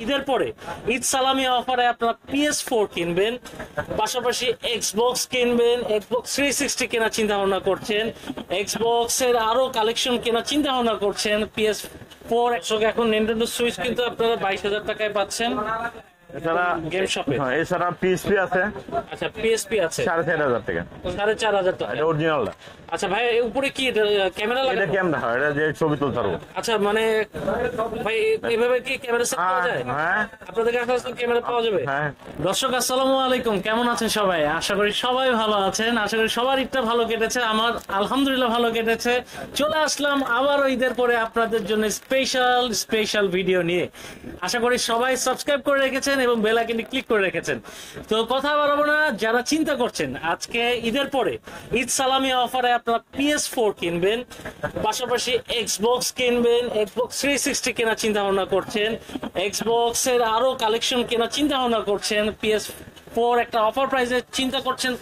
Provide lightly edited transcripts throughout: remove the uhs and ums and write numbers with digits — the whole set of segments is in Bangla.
ঈদের পরে ঈদ সালামি অফারে আপনারা PS4 কিনবেন, পাশাপাশি এক্সবক্স কিনবেন, এক্সবক্স 360 কেনার চিন্তা ভাবনা করছেন, এক্সবক্স এর আরো কালেকশন কেনার চিন্তা ভাবনা করছেন, PS4 একসঙ্গে এখন নিনটেন্ডো সুইচ কিন্তু আপনারা 22,000 টাকায় পাচ্ছেন এছাড়া গেম শপে। এছাড়া পিএসপি আছে। আচ্ছা PSP আছে 4,500 টাকা। 4,500 টাকা এটা অরিজিনালটা। আচ্ছা ভাই উপরে কি ক্যামেরা এটা লাগানো? ক্যামেরা হয়, এটা যে ছবি তুলতে পারবো। আচ্ছা মানে ভাই এভাবে কি ক্যামেরা সেট করা যায়? হ্যাঁ আপনাদের কাছে ক্যামেরা পাওয়া যাবে? হ্যাঁ। দর্শক আসসালামু আলাইকুম, কেমন আছেন সবাই? আশা করি সবাই ভালো আছেন। আশা করি সবার ঈদটা ভালো কেটেছে, আমার আলহামদুলিল্লাহ ভালো কেটেছে। চলে আসলাম আবারও ঈদের পরে আপনাদের জন্য স্পেশাল ভিডিও নিয়ে। আশা করি সবাই সাবস্ক্রাইব করে রেখেছেন এবং বেল আইকনটি ক্লিক করে রেখেছেন। তো কথা বাড়াবো না, যারা চিন্তা করছেন আজকে ঈদের পরে ঈদ সালামি অফারে আপনারা PS4 কিনবেন, পাশাপাশি এক্সবক্স কিনবেন, এক্সবক্স 360 কেনার চিন্তা ভাবনা করছেন, এক্সবক্স এর আরো কালেকশন কেনার চিন্তা ভাবনা করছেন, PS4 একটা অফার প্রাইসে চিন্তা করছেন,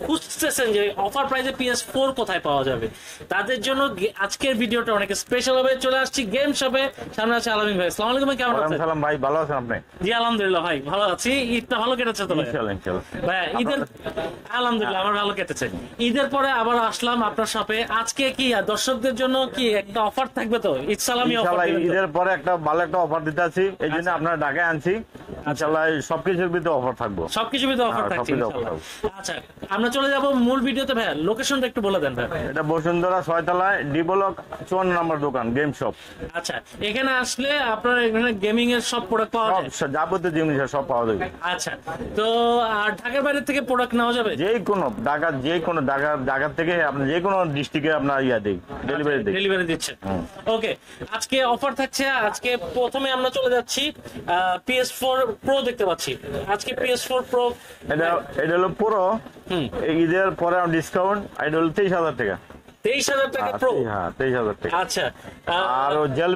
খুঁজতেছেন যে অফার প্রাইসে PS4 কোথায় পাওয়া যাবে, তাদের জন্য আজকের ভিডিওটা অনেক স্পেশাল হবে। চলে আসছি গেম শপে, সামনে আছে আলামিন ভাই। আসসালামু আলাইকুম, কেমন আছেন? সালাম ভাই, ভালো আছেন আপনি? জি আলহামদুলিল্লাহ ভাই ভালো আছি। ঈদটা ভালো কেটেছে তো ভাই? ইনশাআল্লাহ ইনশাআল্লাহ ভাই ঈদের আলহামদুলিল্লাহ আমার ভালো কেটেছে। ঈদের পরে আবার আসলাম আপনার শপে। আজকে কি দর্শকদের জন্য কি একটা অফার থাকবে তো? ঈদ সালামি অফার ইনশাআল্লাহ ঈদের পরে একটা ভালো একটা অফার দিতে আছি, এই জন্য আপনার ঢাকায় আনছি। ইনশাআল্লাহ সবকিছুর ভিতরে অফার থাকবো, সবকিছু ভিতরে অফার হ্যাঁ, থাকছে সবকিছু ইনশাআল্লাহ। offer আচ্ছা আমরা চলে যাব মূল ভিডিওতে। ভাই লোকেশনটা একটু বলে দেন ভাই। এটা বসুন্ধরা 6 তলায় ডি ব্লক 54 নম্বর দোকান গেম শপ। আচ্ছা এখানে আসলে আপনার এখানে গেমিং এর সব প্রোডাক্ট পাওয়া যায়? সব যাবতীয় জিনিস সব পাওয়া যাবে। আচ্ছা তো আর ঢাকার বাইরে থেকে প্রোডাক্ট নেওয়া যাবে? যে কোনো ঢাকা থেকে আপনি যে কোনো ডিস্ট্রিক্টে আপনার ডেলিভারি দিই। ডেলিভারি দিচ্ছে। ওকে আজকে অফার থাকছে। আজকে প্রথমে আমরা চলে যাচ্ছি PS4 প্রো দেখতে পাচ্ছি। আজকে PS4 প্রো এটা হলো পুরো ঈদের পরে ডিসকাউন্ট, এটা হলো 23,000 টাকা। 23,000 টাকা প্রো? হ্যাঁ 23,000 টাকা। আচ্ছা আর জেল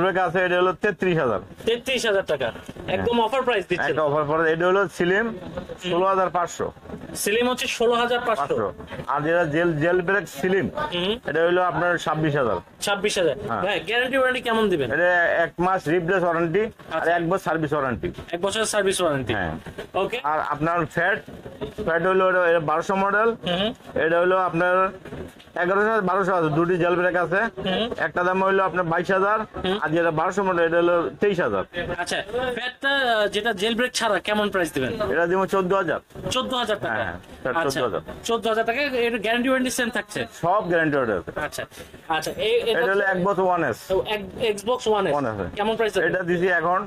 ব্রেক আছে, এটা হলো 33,000। 33,000 টাকা একদম অফার প্রাইস দিচ্ছে। একটা অফার পরে এটা হলো সিলিম 16,500। সিলিম হচ্ছে 16,500। আর যেটা জেল ব্রেক সিলিম এটা হলো আপনার 26,000। 26,000। ভাই গ্যারান্টি ওয়ারেন্টি কেমন দিবেন? এটা 1 মাস রিপ্লেস ওয়ারেন্টি আর 1 বছর সার্ভিস ওয়ারেন্টি। 1 বছরের সার্ভিস ওয়ারেন্টি। হ্যাঁ। ওকে আর আপনার ফ্যাট হলো 1200 মডেল। এটা হলো আপনার 11,000 1200 আছে, দুটি জেল ব্রেক আছে। একটা দাম হলো আপনার 22,000, আর যেটা 1200 মডেল এটা হলো 23,000। আচ্ছা ফ্যাটটা যেটা জেল ব্রেক ছাড়া কেমন প্রাইস দিবেন? এটা দিব 14,000। 14,000 টাকা? হ্যাঁ, ফ্যাট আচ্ছা 14,000। 14,000 টাকা। এর গ্যারান্টি ওয়ারেন্টি সেম থাকছে? সব গ্যারান্টি আছে। আচ্ছা আচ্ছা এটা হলো 1 বছর 1S। Xbox one One S কেমন প্রাইস? এটা দিছি এখন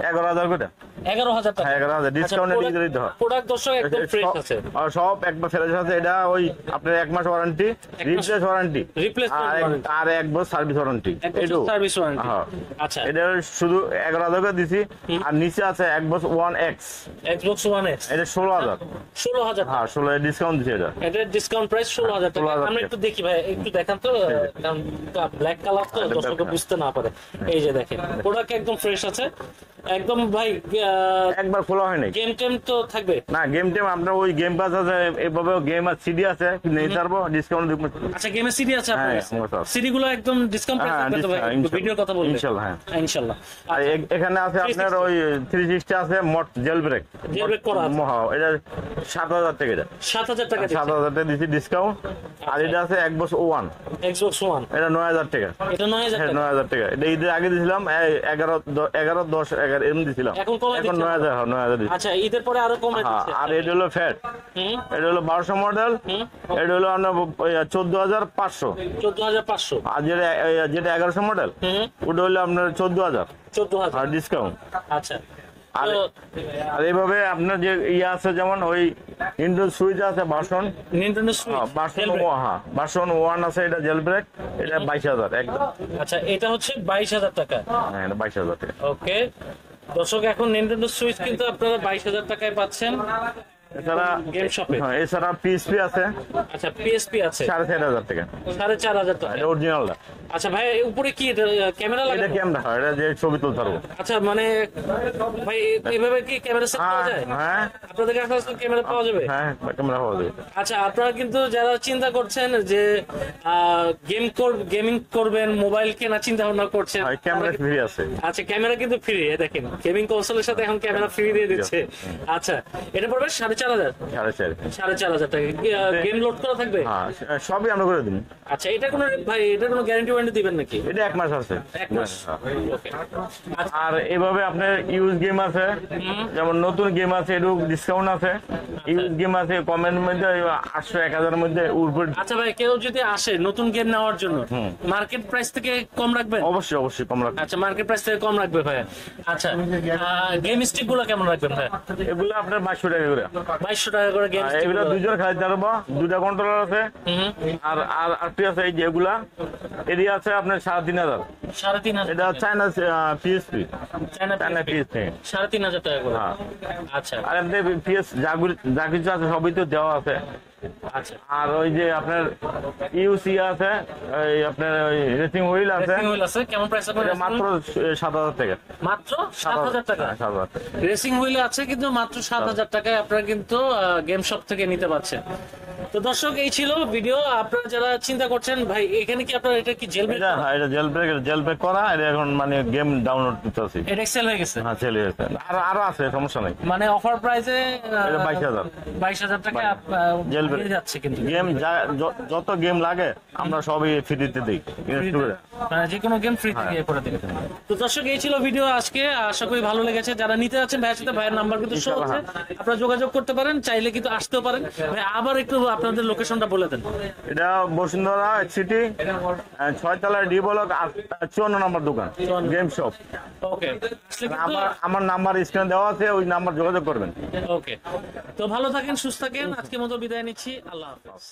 11,000 করে। 11,000 টাকা? হ্যাঁ 11,000 ডিসকাউন্টে দিয়ে দিতে হয়। প্রোডাক্ট দর্শক একদম ফ্রেশ আছে আর সব একবার ফ্রেশ আছে। এটা ওই আপনার 1 মাস ওয়ারেন্টি, রিপ্লেস ওয়ারেন্টি, আর 1 বছর সার্ভিস ওয়ারেন্টি। একটু সার্ভিস ওয়ারেন্টি। আচ্ছা এটা শুধু 11,000 করে দিছি। আর নিচে আছে 1 বছর 1X, এক্সবক্স ওয়ান এক্স। এটা 16,000। 16,000 হ্যাঁ 16 ডিসকাউন্ট দিছে এটা। এটা ডিসকাউন্ট প্রাইস 16,000 টাকা। 16,000 আমরা একটু দেখি ভাই, একটু দেখান তো, কারণ ব্ল্যাক কালার তো দর্শক বুঝতে না পারে। এই যে দেখেন প্রোডাক্ট একদম ফ্রেশ আছে একদম ভাই। একবার খোলা হয় নাই। গেম টেম তো থাকবে না, গেম টেম আপনার ওই গেম পাস আছে, এইভাবে গেম আর সিডি আছে, নিতে পারবো ডিসকাউন্ট দিব। আচ্ছা গেমের সিডি আছে আপনার? হ্যাঁ, আমার কাছে। সিডি গুলো একদম ডিসকাউন্ট প্রাইস থাকবে তো ভাই? ভিডিওর কথা বলবেন ইনশাআল্লাহ। হ্যাঁ ইনশাআল্লাহ। আর এখানে আছে আপনার ওই 360 আছে মোট জেল ব্রেক। জেল ব্রেক করা আছে? এটা 7,000 টাকা। এটা 7,000 টাকা? 7,000 টাকা দিছি ডিসকাউন্ট। আর এটা আছে 1 বছর 1, এক্সবক্স ওয়ান, এটা 9,000 টাকা। এটা 9,000 হ্যাঁ টাকা? 9,000 টাকা। এটা ঈদের আগে দিছিলাম 11 10 11 এরকম দিছিলাম। এখন কমে এখন দিচ্ছেন? 9,000। হ্যাঁ 9,000 দিছি। আচ্ছা ঈদের পরে আরো কমে দিচ্ছে? আর এটা হলো ফ্যাট, এটা হলো 1200 মডেল। এটা হলো আপনার 14,500। 14,500। আর যেটা 1100 মডেল ওটা হলো আপনার 14,000। 14,000 আর ডিসকাউন্ট। আচ্ছা আর এইভাবে আপনার যে আছে যেমন ওই ইনডোর সুইচ আছে বাসন, নিনটেন্ডো সুইচ বাসন 1 আছে, এটা জেল ব্রেক, এটা 22,000 একদম। আচ্ছা এটা হচ্ছে 22,000 টাকা? হ্যাঁ 22,000 টাকা। ওকে দর্শক এখন নিনটেন্ডো সুইচ কিন্তু আপনারা 22,000 টাকায় পাচ্ছেন এছাড়া গেম শপে। এছাড়া পিএসপি আছে। আচ্ছা PSP আছে 4,500 টাকা। 4,500 টাকা? এটা অরিজিনালটা। আচ্ছা ভাই, উপরে কি ক্যামেরা এটা লাগানো? ক্যামেরা, এটা যে ছবি তুলতে পারবো। আচ্ছা মানে ভাই এভাবে কি ক্যামেরা সেট করা যায়? হ্যাঁ আপনাদের কাছে ক্যামেরা পাওয়া যাবে? হ্যাঁ, ক্যামেরা পাওয়া যাবে। আচ্ছা, আপনারা কিন্তু যারা চিন্তা করছেন যে গেমিং করবেন, মোবাইল কেনা চিন্তা ভাবনা করছেন, ক্যামেরা ফ্রি আছে। আচ্ছা ক্যামেরা কিন্তু ফ্রি, দেখেন গেমিং কনসোলের সাথে এখন ক্যামেরা ফ্রি দিয়ে দিচ্ছে। আচ্ছা, এটা পড়বে 4,500 4,500 টাকা। গেম লোড করা থাকবে? হ্যাঁ, সবই আমরা করে দিন। আচ্ছা, এটা কোনো ভাই এটার কোনো গ্যারান্টি ওয়ারেন্টি দিবেন নাকি? এটা 1 মাস আছে। 1 মাস, ওকে। আচ্ছা, আর এভাবে আপনার ইউজ গেম আছে, যেমন নতুন গেম আছে, একটু ডিসকাউন্ট আছে। ইউজ গেম আছে কমেন্ট মধ্যে 800 1000 এর মধ্যে উপরে। আচ্ছা ভাই, কেউ যদি আসে নতুন গেম নেওয়ার জন্য, মার্কেট প্রাইস থেকে কম রাখবেন? অবশ্যই অবশ্যই কম রাখবে। আচ্ছা, মার্কেট প্রাইস থেকে কম রাখবে ভাই। আচ্ছা, গেম স্টিক গুলো কেমন রাখবেন ভাই? এগুলো আপনার 2200 টাকা করে। 2200 টাকা করে গেম স্টিক। এগুলো দুজন খাইতে পারবো, 2টা কন্ট্রোলার আছে। আর আর আরটি আছে, এই যেগুলা এরিয়া আছে আপনার 3500। 3500 এটা চায়না পিএসপি, চায়না পিএসপি 3500 টাকা করে। আচ্ছা আর এমনি পিএস যা কিছু আছে সবই তো দেওয়া আছে। আচ্ছা, আর ওই যে আপনার ইউসি আছে, এই আপনার রেসিং হুইল আছে, রেসিং হুইল আছে, কেমন প্রাইস আছে? এটা মাত্র 7000 টাকা। মাত্র 7000 টাকা। 7000 টাকা। রেসিং হুইল আছে কিন্তু মাত্র 7000 টাকায় আপনারা কিন্তু গেম শপ থেকে নিতে পারছেন। তো দর্শক, এই ছিল ভিডিও। আপনারা যারা চিন্তা করছেন ভাই এখানে কি আপনারা এটা কি জেলব্রেক? এটা জেলব্রেক করা, এটা এখন মানে গেম ডাউনলোড করতেছি। এটা সেল হয়ে গেছে? হ্যাঁ, চলে গেছে। আরো আছে, সমস্যা নাই। মানে অফার প্রাইসে এটা 22000। 22000 টাকা জেলব্রেক পেয়ে যাচ্ছে কিন্তু। গেম যত গেম লাগে আমরা সবই ফ্রিতে দিই। মানে যে কোনো গেম ফ্রি থেকে করে দিবেন। তো দর্শক, এই ছিল ভিডিও আজকে। আশা করি ভালো লেগেছে। যারা নিতে যাচ্ছেন ভাইয়ের সাথে, ভাইয়ের নাম্বার কিন্তু শো হচ্ছে, আপনারা যোগাযোগ করতে পারেন, চাইলে কিন্তু আসতেও পারেন। ভাই আবার একটু আপনাদের লোকেশনটা বলে দেন। এটা বসুন্ধরা সিটি 6 তলায় ডি ব্লক 54 নম্বর দোকান, গেম শপ। ওকে, আমার নাম্বার স্ক্রিনে দেওয়া আছে, ওই নাম্বার যোগাযোগ করবেন। ওকে, তো ভালো থাকেন, সুস্থ থাকেন। আজকের মতো বিদায় নিচ্ছি। আল্লাহ হাফেজ।